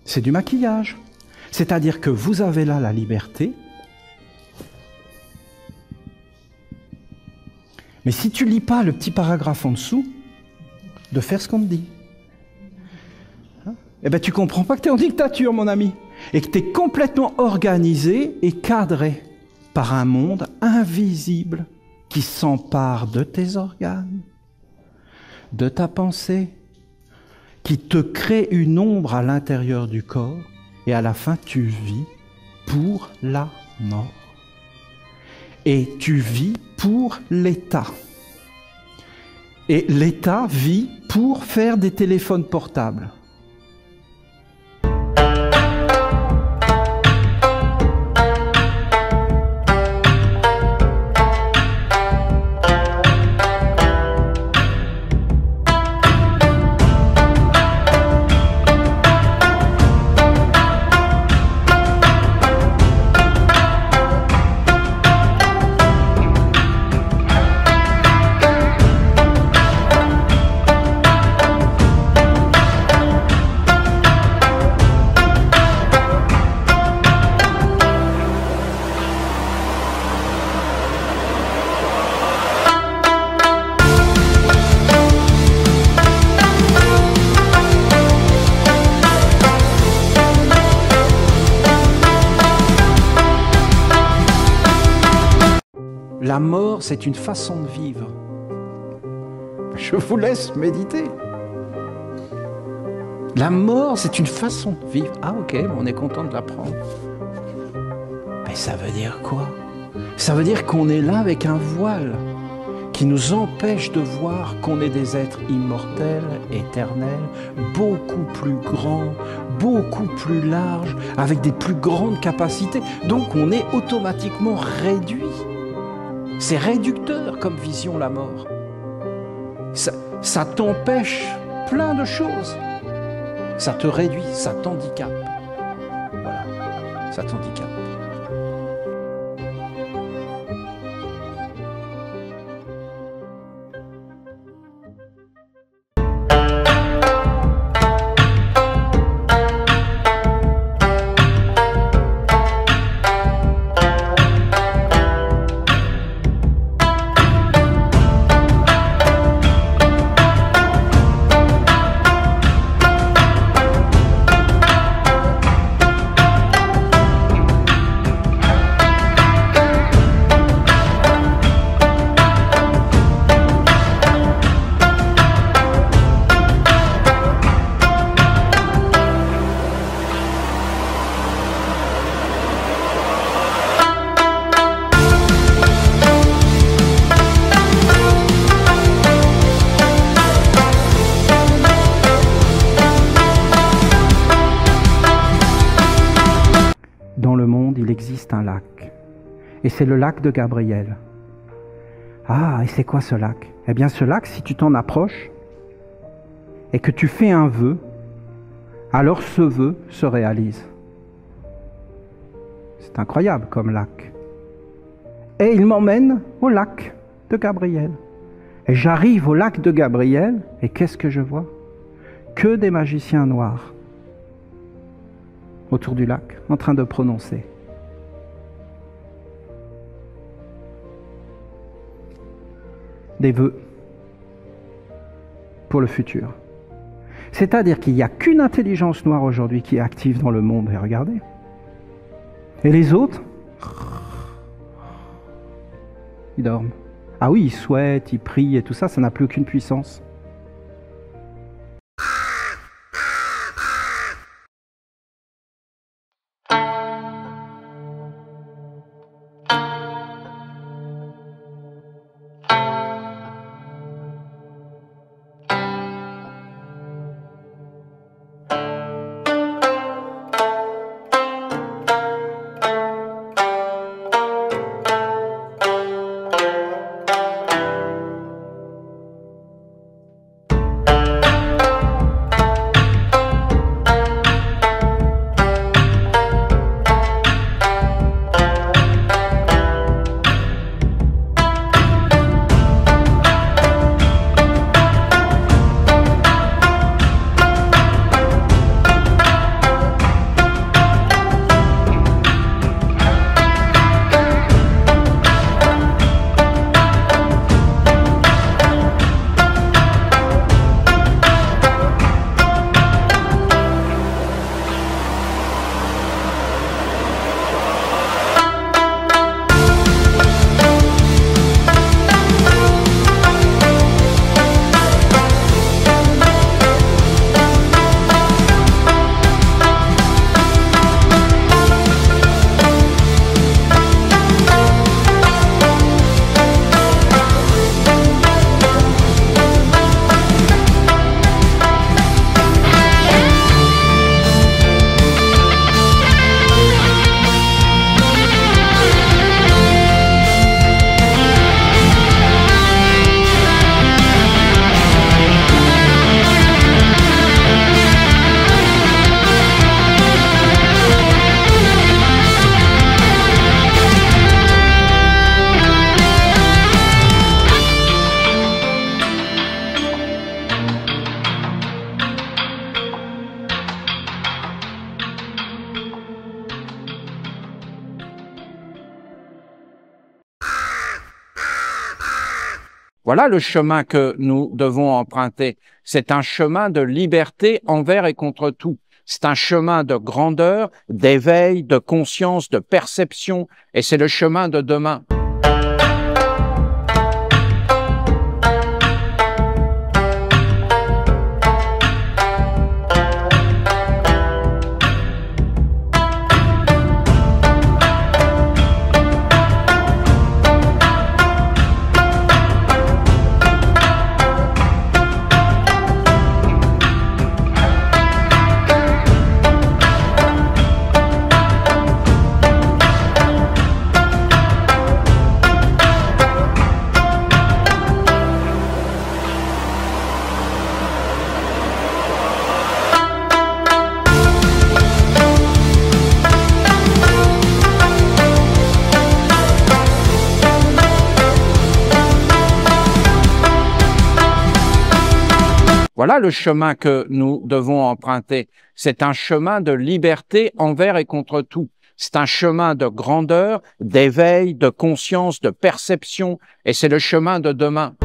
C'est du maquillage. C'est-à-dire que vous avez là la liberté. Mais si tu lis pas le petit paragraphe en dessous, de faire ce qu'on te dit, eh ben tu comprends pas que tu es en dictature, mon ami, et que tu es complètement organisé et cadré par un monde invisible qui s'empare de tes organes, de ta pensée, qui te crée une ombre à l'intérieur du corps, et à la fin tu vis pour la mort. Et tu vis pour l'État. Et l'État vit pour faire des téléphones portables. La mort, c'est une façon de vivre. Je vous laisse méditer. La mort, c'est une façon de vivre. Ah ok, on est content de l'apprendre. Mais ça veut dire quoi? Ça veut dire qu'on est là avec un voile qui nous empêche de voir qu'on est des êtres immortels, éternels, beaucoup plus grands, beaucoup plus larges, avec des plus grandes capacités. Donc on est automatiquement réduit. C'est réducteur comme vision, la mort. Ça t'empêche plein de choses. Ça te réduit, ça t'handicape. Voilà, ça t'handicape. Dans le monde, il existe un lac. Et c'est le lac de Gabriel. Ah, et c'est quoi ce lac? Eh bien, ce lac, si tu t'en approches et que tu fais un vœu, alors ce vœu se réalise. C'est incroyable comme lac. Et il m'emmène au lac de Gabriel. Et j'arrive au lac de Gabriel, et qu'est-ce que je vois? Que des magiciens noirs autour du lac, en train de prononcer. Des vœux pour le futur. C'est-à-dire qu'il n'y a qu'une intelligence noire aujourd'hui qui est active dans le monde, et regardez. Et les autres, ils dorment. Ah oui, ils souhaitent, ils prient et tout ça, ça n'a plus aucune puissance. Voilà le chemin que nous devons emprunter. C'est un chemin de liberté envers et contre tout. C'est un chemin de grandeur, d'éveil, de conscience, de perception, et c'est le chemin de demain. Voilà le chemin que nous devons emprunter. C'est un chemin de liberté envers et contre tout. C'est un chemin de grandeur, d'éveil, de conscience, de perception, et c'est le chemin de demain.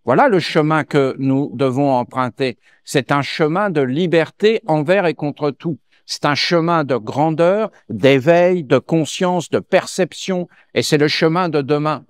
Voilà le chemin que nous devons emprunter. C'est un chemin de liberté envers et contre tout. C'est un chemin de grandeur, d'éveil, de conscience, de perception, et c'est le chemin de demain.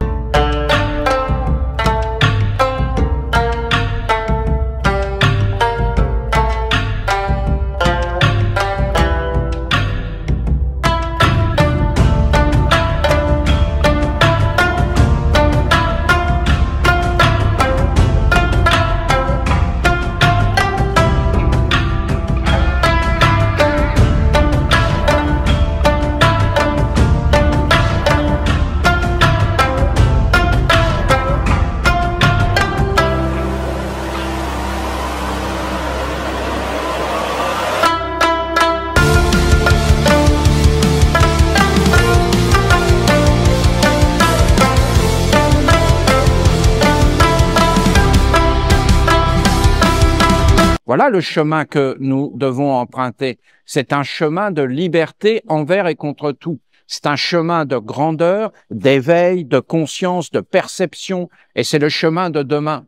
Voilà le chemin que nous devons emprunter. C'est un chemin de liberté envers et contre tout. C'est un chemin de grandeur, d'éveil, de conscience, de perception, et c'est le chemin de demain.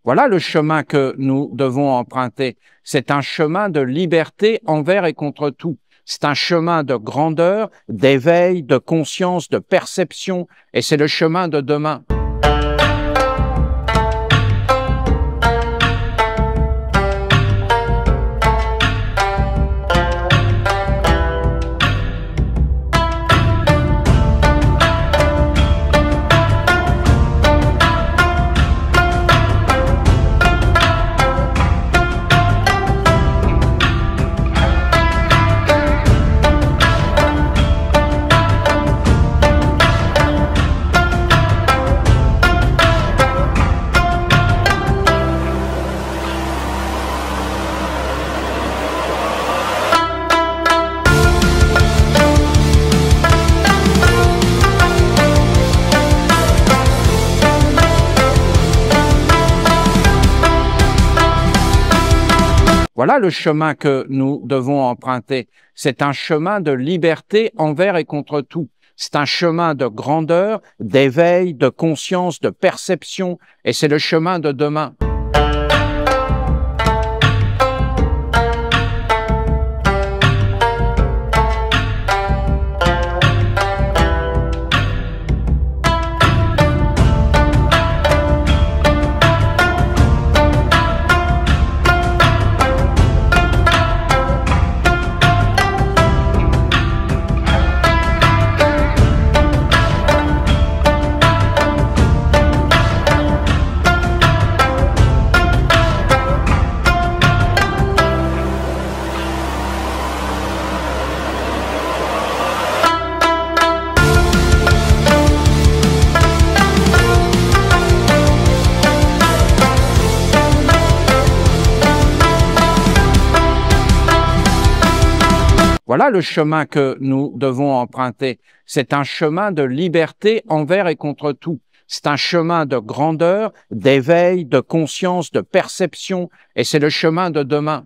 Voilà le chemin que nous devons emprunter. C'est un chemin de liberté envers et contre tout. C'est un chemin de grandeur, d'éveil, de conscience, de perception, et c'est le chemin de demain. Voilà le chemin que nous devons emprunter. C'est un chemin de liberté envers et contre tout. C'est un chemin de grandeur, d'éveil, de conscience, de perception, et c'est le chemin de demain. Voilà le chemin que nous devons emprunter. C'est un chemin de liberté envers et contre tout. C'est un chemin de grandeur, d'éveil, de conscience, de perception, et c'est le chemin de demain.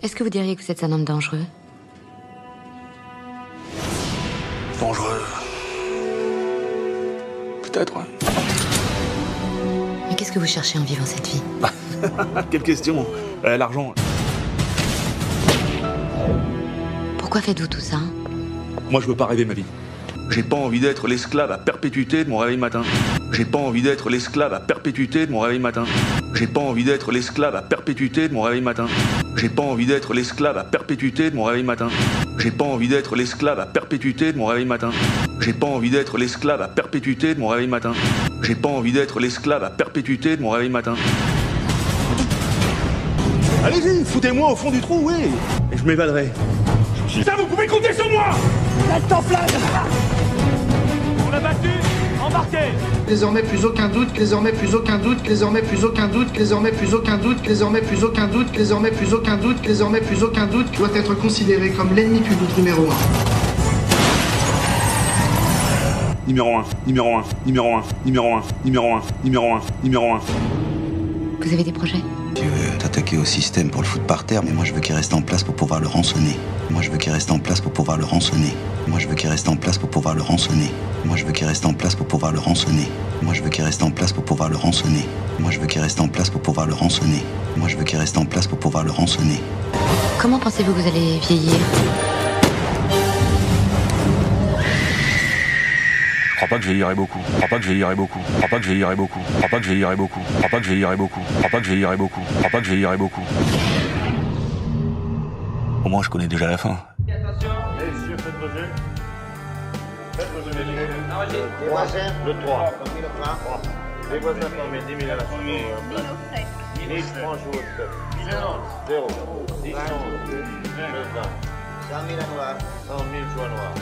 Est-ce que vous diriez que vous êtes un homme dangereux? Dangereux. Peut-être, ouais. Mais qu'est-ce que vous cherchez en vivant cette vie? Quelle question. L'argent. Pourquoi faites-vous tout ça? Moi, je veux pas rêver ma vie. J'ai pas envie d'être l'esclave à perpétuité de mon réveil matin. J'ai pas envie d'être l'esclave à perpétuité de mon réveil matin. J'ai pas envie d'être l'esclave à perpétuité de mon réveil matin. J'ai pas envie d'être l'esclave à perpétuité de mon réveil matin. J'ai pas envie d'être l'esclave à perpétuité de mon réveil matin. J'ai pas envie d'être l'esclave à perpétuité de mon réveil matin. J'ai pas envie d'être l'esclave à perpétuité de mon réveil matin. Allez-y, foutez-moi au fond du trou, oui. Et je m'évaderai. Ça, vous pouvez compter sur moi. Reste en place. On l'a battu, embarqué. Désormais plus aucun doute, désormais plus aucun doute, désormais plus aucun doute, désormais plus aucun doute, désormais plus aucun doute, désormais plus aucun doute, désormais plus aucun doute, doit être considéré comme l'ennemi public numéro 1. Numéro 1, numéro 1, numéro 1, numéro 1, numéro 1, numéro 1, numéro 1. Vous avez des projets? Tu veux t'attaquer au système pour le foutre par terre, mais moi je veux qu'il reste en place pour pouvoir le rançonner. Moi je veux qu'il reste en place pour pouvoir le rançonner. Moi je veux qu'il reste en place pour pouvoir le rançonner. Moi je veux qu'il reste en place pour pouvoir le rançonner. Moi je veux qu'il reste en place pour pouvoir le rançonner. Moi je veux qu'il reste en place pour pouvoir le rançonner. Moi je veux qu'il reste en place pour pouvoir le rançonner. Comment pensez-vous que vous allez vieillir? Je crois pas que je vieillirai beaucoup. Je crois pas que je vieillirai beaucoup. Je crois pas que je vieillirai beaucoup. Je crois pas que je vieillirai beaucoup. Je crois pas que je vieillirai beaucoup. Je crois pas que je vieillirai beaucoup. Je crois pas que je vieillirai beaucoup. Au moins, je connais déjà la fin. Attention. Messieurs, faites vos jeux. Faites vos jeux, messieurs. Le 3. Les voisins formés 10 000 à la fin. 1000 francs joués au stop. 0. 10 francs. 9 20. 100 000 à noir. 100 000 joies noires.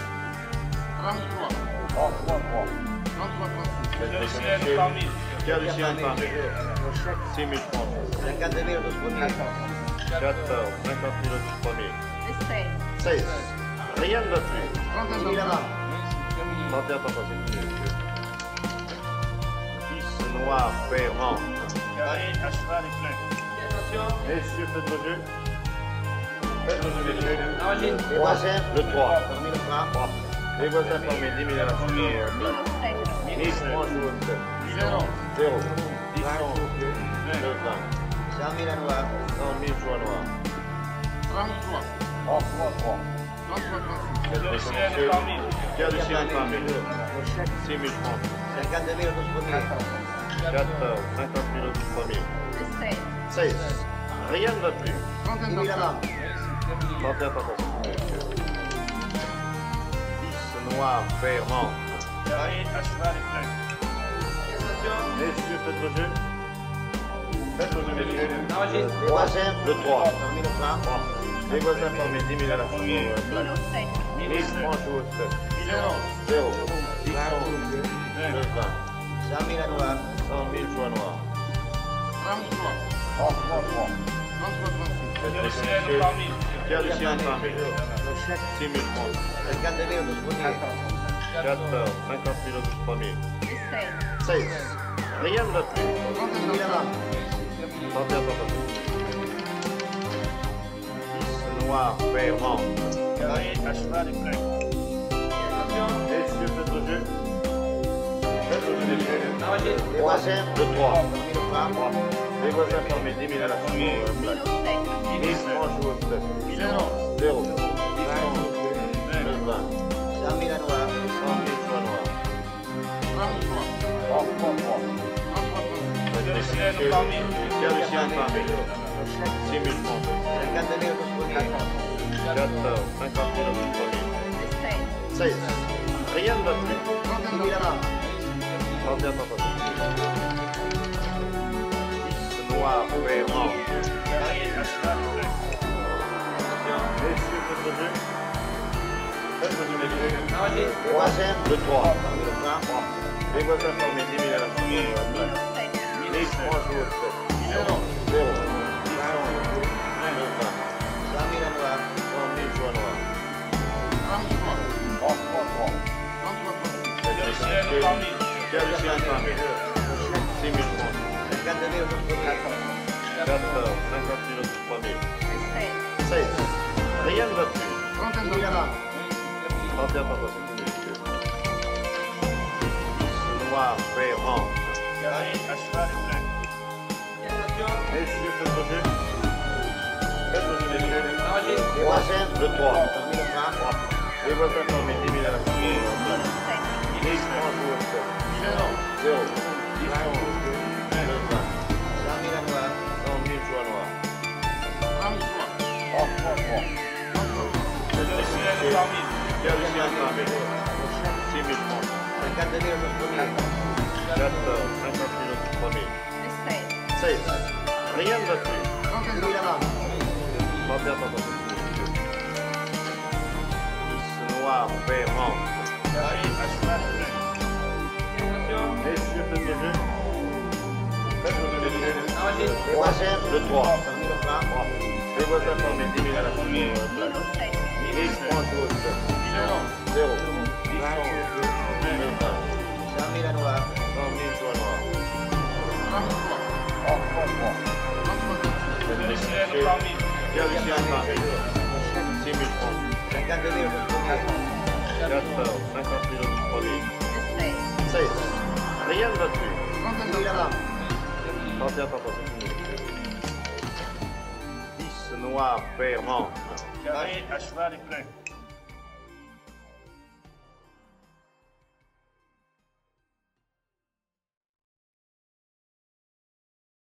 33. 33. 33. Tiers du ciel par 6 000 francs. 52 000 au 12 premiers. 14. 50 000 au 12 premiers. 16. Rien ne va plus. 31 000 là-bas. 31 pas possible. 10 noirs ferments. Carré, à cheval et plein. Attention. Messieurs, faites vos jeux. Faites vos jeux, messieurs. Les voisins. Le 3. Les voisins formés 10 000 à la fin. 1000 francs joués au step. 0. 10 francs. 9 20. 100 000 à noir. 100 000 joies noires. 33. 33. Pierre du Ciel par 1000. 6 000 francs. 50 000 au premier. 4 heures, 50 000 au 3000. 16. Rien ne va plus. 10 000 à l'âme. 31 tentations. 10 noirs, fer, menthe. Messieurs, faites vos jeux. Faites vos jeux, messieurs. Troisième. Le 3. 1000 francs. Les voisins formés 10 000 à la fin. 1000 francs joués au 7. 0. 10 francs. Le 20. 100 000 à noir. 100 000 joies noires. 33. Pierre du Ciel par 1000. 6 000 francs. 50 000 au premier. 4 heures, 50 000 au 3000. 16. Rien ne va plus. 10 000 à l'âme. 31 tentations. 10 noirs, fer, menthe. Messieurs, faites vos jeux. Faites vos jeux, messieurs. Troisième. Le 3. 1000 francs. Les voisins formés 10 000 à la fin. 1000 francs joués au 7. 0. 10 francs. Le 20. 100 000 à noir. 100 000 joies noires. Pierre du Ciel par 1000. 6 000 francs. 50 000 au premier. 4 heures, 50 000 au 3000. 16. Rien ne va plus. 10 000 à l'âme. 31 tentations. 10 noirs, fer, menthe. Messieurs, faites vos jeux. Faites vos jeux, messieurs. Troisième. Le 3. 1000 francs. Les voisins formés 10 000 à la fin. 1000 francs joués au 7. 0. 10 francs. Le 20. 100 000 à noir. 100 000 joies noires. Pierre du Ciel par 1000. 6 000 francs. 50 000 au premier. 4 heures, 50 000 au 3000. 16. Rien ne va plus. 30 000 à l'âme. 31 tentations. 10 noirs, fer, menthe. Messieurs, faites vos jeux. Faites vos jeux, messieurs. Troisième. Le 3. 1000 francs. Les voisins formés 10 000 à la fin. 1000 francs joués au 7. 0. 10 francs. Le 20. 100 000 à noir. 100 000 joies noires. Pierre du Ciel par 1000. 6 000 francs. 50 000 au premier. 4 heures, 50 000 au 3000. 16. Rien ne va plus. 30 000 à l'âme. 31 tentations. 10 noirs, fer, menthe. Messieurs, faites vos jeux. Faites vos jeux, messieurs. Troisième. Le 3. 1000 francs. Les voisins formés 10 000 à la fin. 1000 francs joués au 7. 0. 10 francs. Le 20. 100 000 à noir. 100 000 joies noires. Pierre du Ciel par 1000. 6 000 francs. 50 000 au premier. 4 heures, 50 000 au 3000. 16. Rien ne va plus. 30 000 à l'âme. 31 tentations. 10 noirs, fer, menthe. Carré à cheval et plein.